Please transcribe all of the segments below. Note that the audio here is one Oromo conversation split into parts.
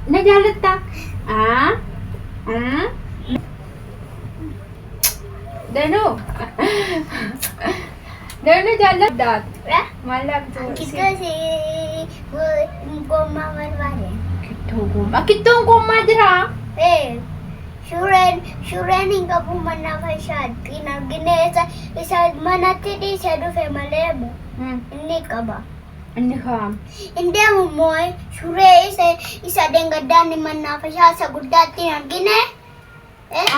Na jaalatta? Ah? Hmm? Danuu? Danuu na jaaladdaat? Mallattoo Kita si gomma barbaade. Kittoo gommaa. Kittoon gommaa jiraa? Suuraan hin qabu mana fashaatti hin argine isa manatti dhiisee dhufe malee inni qaba. Inni kaam. Hin deemu immoo suuraa isa deengaddaan mana fashaa isa guddaatti hin argine.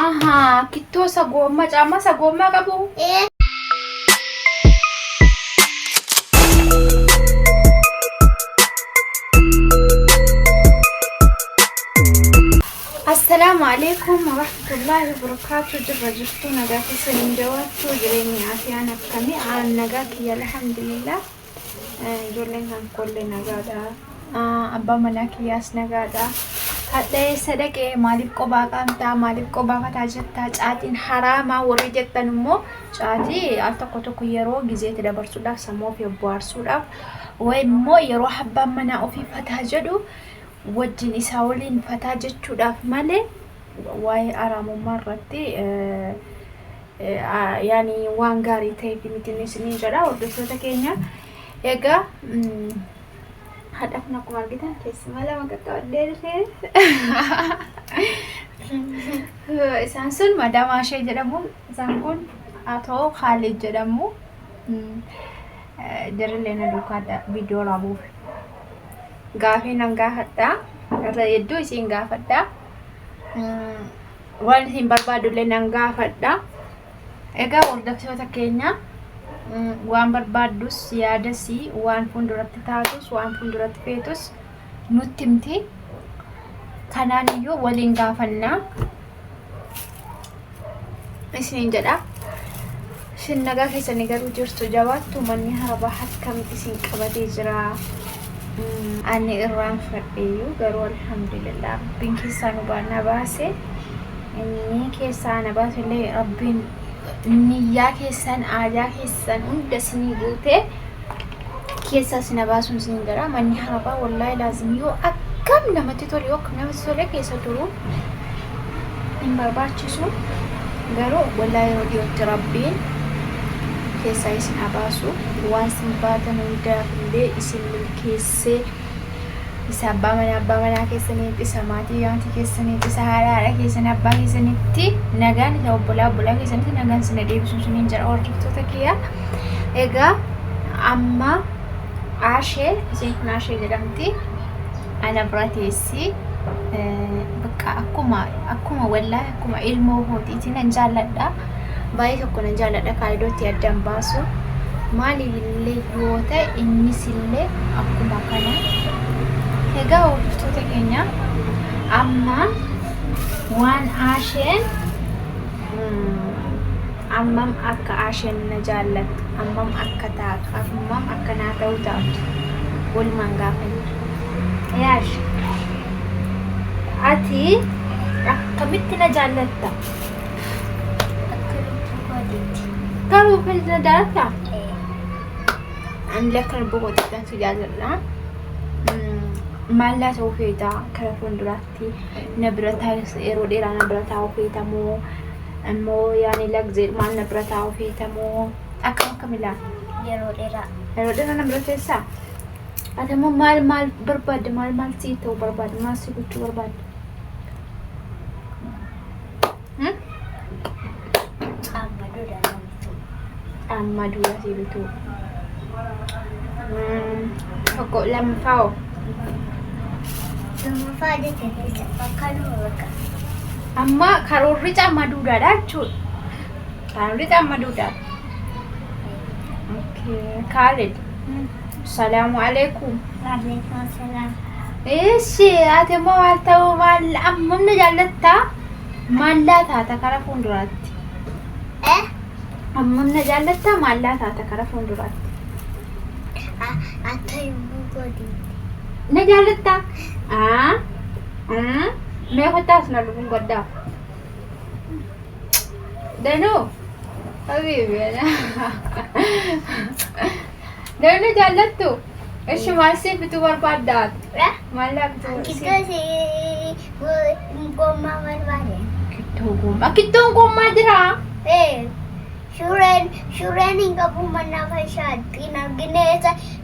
Ahaa, kittoo isa gommaa caammaa isa gommaa qabu. السلام عليكم ورحمة الله وبركاته. جرى جفتو نجاك سنين جواتو جريني عافيانا بكمي عن نجاك يا الحمد لله. جولين هم كل نجادا أبا مناك ياس نجادا حتى صدق مالك قباك أنت مالك قباك تاجت تاجاتين حراما ورجت تنمو شاتي ألتقطو كيرو جزيت دبر سوداف سمو في بوار سوداف ومو يروح أبا منا وفي فتاجدو wajjin isaa waliin fataa jechuudhaaf malee waa'ee araamummaa irratti yaani waan gaarii ta'eef miti isinii jedha hordoftoota keenya. Egaa hadha kun akkuma argitan keessumaa lama qaqqabadhee dhufee isaan sun madaama ishee jedhamu, isaan kun atoo Khaalid jedhamu. Jarrillee na duukaa viidiyoo raabuuf gaafii nan gaafadha. Irra hedduu isiin gaafadha. Waan isin barbaadullee nan gaafadha. Egaa hordoftoota keenya waan barbaaddus yaadasii waan fuulduratti taatus waan fuulduratti feetus nutti himti. Kanaan iyyuu waliin gaafannaa isiniin jedha. Isin nagaa keessanii garuu jirtu jabaattu manni harabaa akkam isin qabatee jira. Ani irraan fadheeyyuu garuu alhamdulillah rabbiin keessaa nu baana baase. Inni keessaa na baasullee rabbiin niyyaa keessan aadaa keessan hunda isinii guutee keessaa isin baasuun isin jira. Manni harabaa wallaahi laazim yoo akkam namatti tole yoo akkam namatti tole keessa turu hin barbaachisu garuu wallaahi yeroo dhiyootti rabbiin keessaa isin abaasu waan isin baatan hundaafillee isin milkeessee isa abbaa manaa keessaniitti isa maatii keessaniitti isa haadha keessanii abbaa keessaniitti nagaan isa obbolaa keessaniitti nagaan isin deebisuun suniin jira hordoftoota kiyya. Egaa amma Aashee isheen kun Aashee jedhamti. Ana bira teessi bakka akkuma wallaahi akkuma ilmoo hootiitiin nan jaalladha. Baay'ee tokko nan jaalladha kaayidootti addaan baasu maaliifillee yoo ta'e innis illee akkuma kana. Egaa hordoftoota keenya amma waan Aasheen ammam akka Aasheen na jaallattu ammam akka taatu ammam akka naa ta'u taatu walumaan gaafanna. Yaash ati akkamitti na jaallatta? Garuu fedha daata an lakkan boqotaan si jaalladha. Maal ta'uu feeta karaa fuulduraatti na bira taa'u yeroo dheeraa na bira taa'uu feeta moo ammoo yaani lagzee maal na bira taa'uu feeta moo akkamilaa Yeroo dheeraa na bira teessaa? Ati immoo maal barbaadde maal sii ta'uu barbaadde maal sii gochuu barbaadde? Amma dura sii bituu tokko lammaffaa jechuudha bakka bakka. amma karoorri caammaa duudhaadha jechuudha. Karoorri caammaa duudhaadha. Khalid salaamu alaikum. Waalaikum salaam. Eessi ati immoo maal ta'uu maal ammam na jaallattaa? Maallaa taata karaa fuulduraatti? Ammam na jaallattaa maallaa taata karaa fuulduraatti? Akka yommuu godhi. Na jaallattaa? Mee kottaas na dhufuun goddaaf? Danuu? Habiibi danuu jaallattu? ايش ما سيف بتور بعدات لا ما لا بتور kita si goma marware كتو قوم ما درا Shuren hingga mana fashion gine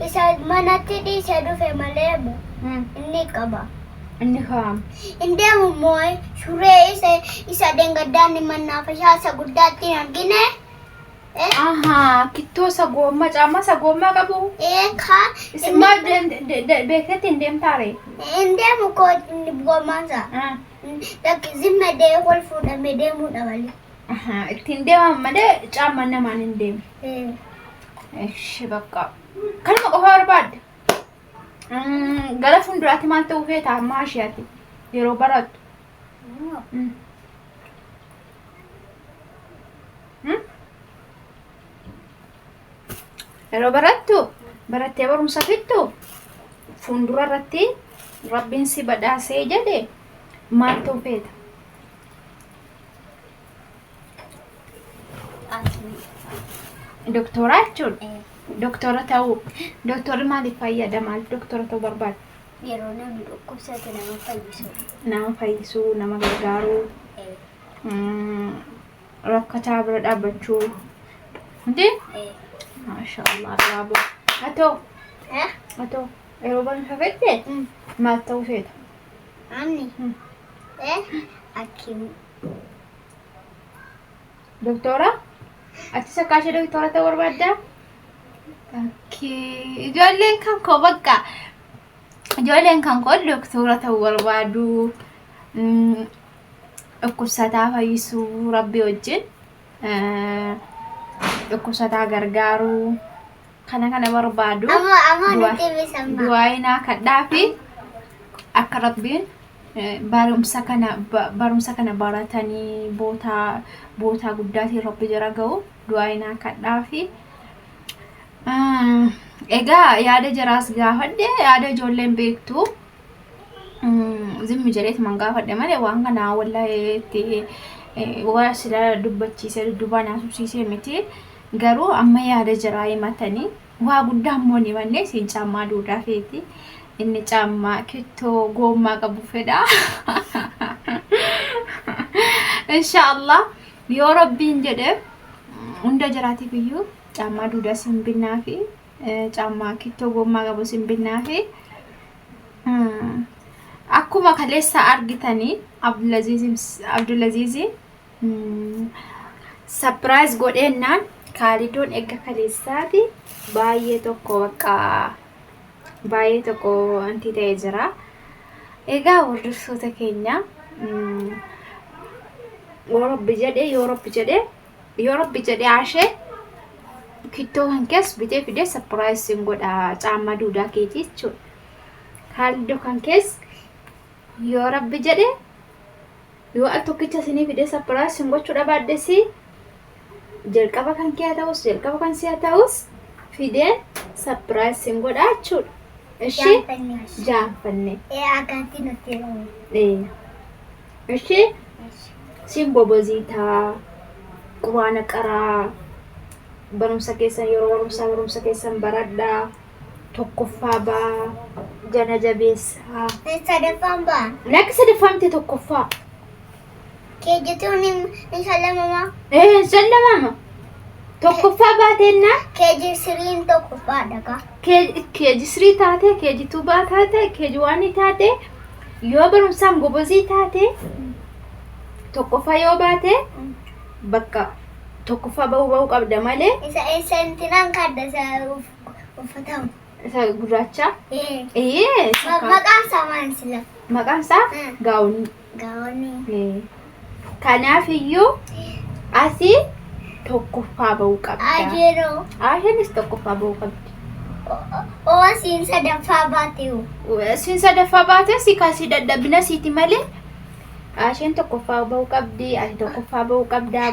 isa manatti di sadu femalebu ini kaba اني خام inde moy shure isa dengadan mana fashion sa guddatti gine اها كتو سغوما جاما سغوما كبو kha اسمع بكت اندم تاري inde ko goma sa dak zimma de hol fuda mede mu dawali اها تندم مده جاما نمان اندم ايش بقى كلمه قهر بعد غلا فندراتي مالتو فيتا ماشياتي يرو برات Yeroo barattee barumsa fittu fuuldura irratti rabbiin si badhaasee jedhe maal ta'uu feeta? Doktora jechuudha. Doktora ta'uu. Doktorri maaliif fayyada? Maaliif doktora ta'uu barbaada? yeroo namni dhukkubsate nama fayyisu. Nama fayyisuu, nama gargaaruu, rakkataa bira dhaabbachuu. Hundi? Maashaallah bravo. Atoo yeroo barumsa fedhe maal ta'uu feeta? Ani hakimu. Doktora? Ati sakkaashee doktora ta'uu barbaaddaa? Ijoolleen kan koo bakka ijoolleen kan koo doktora ta'uu barbaadu. Dhukkubsataa fayyisuu rabbii wajjin dhukkubsataa gargaaruu kana barbaadu. Amma nuti bisamma. Du'aayinaa kadhaa fi akka rabbiin barumsa kana baratanii boota guddaatiin rabbi jira ga'u du'aayinaa kadhaa fi egaa yaada jiraas gaafadhe yaada ijoolleen beektu zimmi jedheeti man gaafadhe malee waan kanaa wallahi waa sila dubbachiisee dubbaan haasofsiisee miti garuu amma yaada jiraa himatanii waa guddaa immoo ni mannee siin caammaa duudhaa feeti inni caammaa kittoo goommaa qabu fedha inshaallah yoo rabbiin jedhe hunda jiraatiif iyyuu caammaa duudhaa siin binnaa fi caammaa kittoo goommaa qabu siin binnaa fi akkuma kaleessa argitanii Abdulaziz surprise godhennaan kaalidoon eegga kaleessaati baay'ee tokko anti ta'ee jira. Egaa hordoftoota keenya yoo rabbi jedhe ashee kittoo kan kees bitee fidee surprise sin godha caammaa duudaa keetii jechuudha. Kaalidoo kan kees yoo rabbi jedhe yoo al tokkicha sinii fidee surprise sin gochuudha baaddesi jalqaba kan kee ta'us jalqaba kan si ta'us fidee surprise sin godha jechuudha. Ishi jaanfanne Akanti nuti roon. ishi sin boboziitaa quraana qaraa barumsa keessan yeroo barumsa keessan baradhaa tokkoffaa baa jana jabeessaa Sadaffaan baa. lakki sadaffamte tokkoffaa Keejjituun sallamamaa. Sallamama tokkoffaa baateenna Keejji siriin tokkoffaa dhagaa. keeji sirii taate keeji tuubaa taate keeji waanii taate yoo barumsaan gobozii taate tokkoffaa yoo baate bakka tokkoffaa bahuu qabda malee Isa intinaan kadda isa uffatamu. isa gurraacha Maqaan isaa maal sila? maqaan isaa gaawunii. Gaawonii. Kanaaf iyyuu asii tokkoffaa bahuu qabda. Ajeeroo. Asheenis tokkoffaa bahuu qabdi. Siin sadaffaa baatee. Siin sadaffaa baatee si kaasii dadhabina siiti malee asheen tokkoffaa bahuu qabdi. Ati tokkoffaa bahuu qabdaa.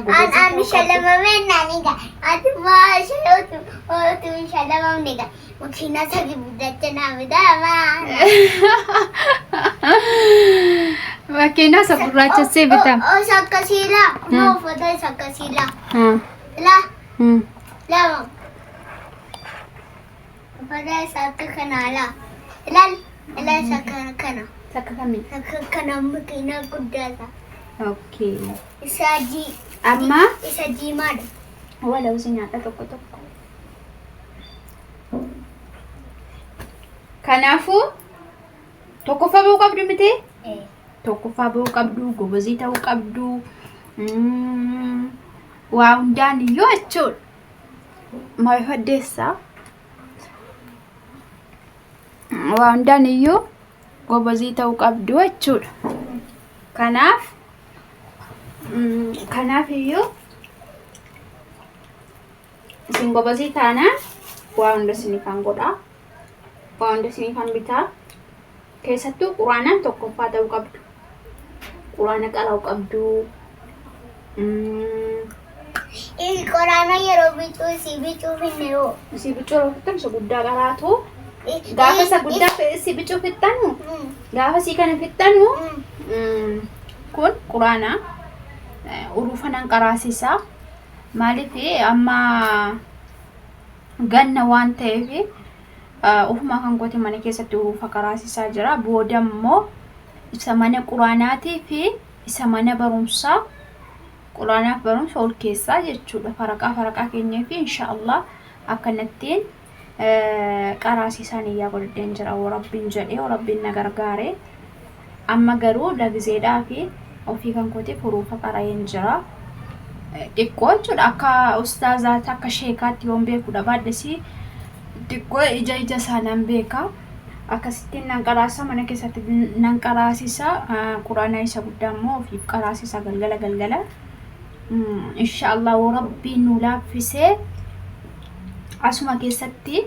Ani shalamamee naaniga. Ati maa shalotu shalamamniga. Makiina sadi guddacha naamidama. Makiina isa gurraacha see bitam. Isa akkasiila. Maa uffata isa akkasiila. Lama. Pada sakkanala. Ilal sakkana. Takka kami. Sakkana mukina guddata. Okay. Isaji. Amma Isaji mad. wala usi nyaata tokko. Kanaafuu tokkoffaa bahuu qabdu miti? Tokkoffaa bahuu qabdu, gobazii ta'uu qabdu. Waa hundaan iyyuu jechuudha. Maal faddeessaa? Waa hundaan iyyuu gobazii ta'uu qabdu jechuudha. Kanaaf iyyuu isin gobazii taanaan waa hunda isiniifan godhaa. Waa hunda isiniifan bitaa. Keessattuu quraanaan tokkoffaa ta'uu qabdu. Quraana qara'uu qabdu. Quraana yeroo bicuu si bicuu finneeoo. Si bicuu yeroo fixxan isa guddaa qaraatu. Gaafa isa guddaa si bicuu fixxanu. Gaafa si kana fixxanu. Kun quraana urufanan qaraasisaa. Maaliif amma ganna waan ta'eef ufuma kan goote mana keessatti urufa qaraasisaa jira. Booda immoo isa mana quraanaatii fi isa mana barumsaa quraanaaf barumsa ol keessaa jechuudha. Faraqaa keenyaa fi inshaallah akkanattiin qaraasisan iyyaa godhadheen jira. Rabbiin jedhee Rabbiin na gargaare. Amma garuu lagzeedhaa fi ofii kan gooteef urufa qara'een jira. Xiqqoo jechuudha. Akka ustaazaatti akka sheekaatti yoon beekudha baadhesii xiqqoo ija isaanaan beeka. Akkasittiin nan qaraasa mana keessatti nan qaraasisa. Quraana isa guddaa immoo ofiif qaraasisa galgala. Inshaallah Rabbiin nu laaffisee asuma keessatti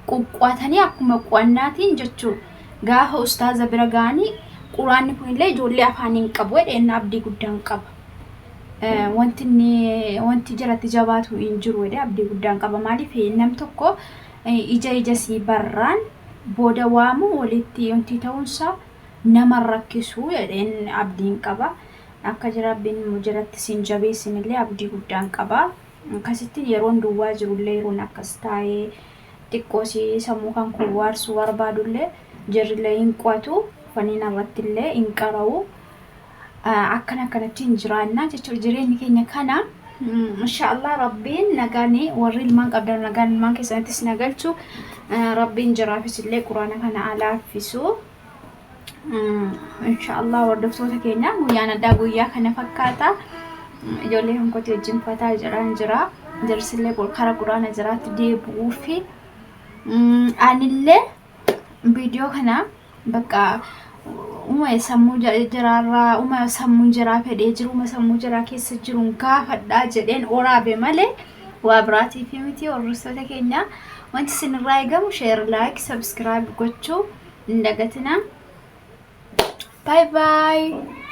qoqqootanii akkuma qo'annaatiin jechuudha. Gaafa ustaaza bira ga'anii quraanni kunillee ijoollee afaaniin qabu jedheen abdii guddaan qaba. Wanti jiratti jabaatu hin jiru jedhee abdii guddaan qaba. Maaliif nam tokko ija si barraan booda waamu walitti wanti ta'uunsa nama rakkisu jedheen abdiin qaba. Akka Rabbiin jiratti sin jabeessinillee abdii guddaan qaba. Akkasittiin yeroon duwwaa jirullee yeroon akkas taa'ee xiqqoo sammuu kan kuwwaarsuu barbaadullee jirrillee hin qo'atu. Faniin irrattillee hin qara'u. Akkanatti hin jiraannaa jechuudha. Jireenyi keenya kana inshaallah Rabbiin nagaanii warri ilmaan qabdan nagaan ilmaan keessanittis nagalchu. Rabbiin jiraafis illee quraana kana alaaffisu. Inshaallah hordoftoota keenya guyyaan addaa guyyaa kana fakkaata. Ijoollee hankooti wajjin fataa jira. Jarsillee karaa quraana jiraatti deebi'uu fi anillee viidiyoo kana bakka sammuu jiraa fedhee jiru sammuu jiraa keessa jiruun gaafadhaa jedheen oraabe malee waa biraatii fi miti. Hordoftoota keenya wanti isinirraa eegamu share, like, subscribe gochuu hin dagatinaa. Bye bye.